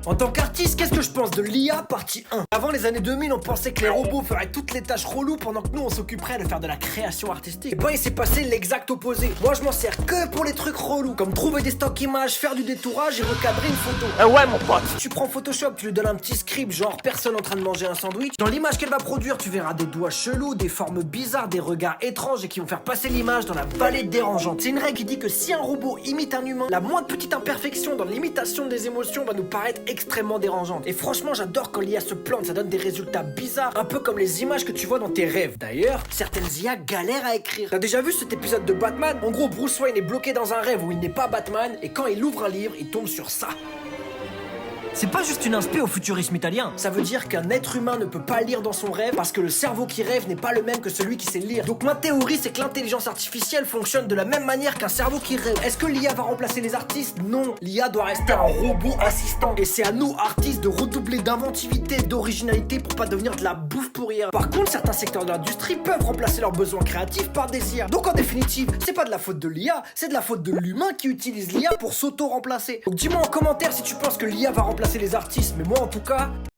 En tant qu'artiste, qu'est-ce que je pense de l'IA partie 1? Avant les années 2000, on pensait que les robots feraient toutes les tâches reloues pendant que nous on s'occuperait de faire de la création artistique. Et ben il s'est passé l'exact opposé. Moi je m'en sers que pour les trucs relous, comme trouver des stocks images, faire du détourage et recadrer une photo. Ouais mon pote. Si tu prends Photoshop, tu lui donnes un petit script genre personne en train de manger un sandwich. Dans l'image qu'elle va produire, tu verras des doigts chelous, des formes bizarres, des regards étranges et qui vont faire passer l'image dans la vallée dérangeante. C'est une règle qui dit que si un robot imite un humain, la moindre petite imperfection dans l'imitation des émotions va nous paraître extrêmement dérangeante. Et franchement, j'adore quand l'IA se plante, ça donne des résultats bizarres, un peu comme les images que tu vois dans tes rêves. D'ailleurs, certaines IA galèrent à écrire. T'as déjà vu cet épisode de Batman? En gros, Bruce Wayne est bloqué dans un rêve où il n'est pas Batman, et quand il ouvre un livre, il tombe sur ça. C'est pas juste une inspi au futurisme italien. Ça veut dire qu'un être humain ne peut pas lire dans son rêve parce que le cerveau qui rêve n'est pas le même que celui qui sait lire. Donc ma théorie, c'est que l'intelligence artificielle fonctionne de la même manière qu'un cerveau qui rêve. Est-ce que l'IA va remplacer les artistes? Non. L'IA doit rester un robot assistant. Et c'est à nous, artistes, de redoubler d'inventivité, d'originalité pour pas devenir de la bouffe pour rien. Par contre, certains secteurs de l'industrie peuvent remplacer leurs besoins créatifs par des IA. Donc en définitive, c'est pas de la faute de l'IA, c'est de la faute de l'humain qui utilise l'IA pour s'auto-remplacer. Donc dis-moi en commentaire si tu penses que l'IA va remplacer les artistes, mais moi en tout cas,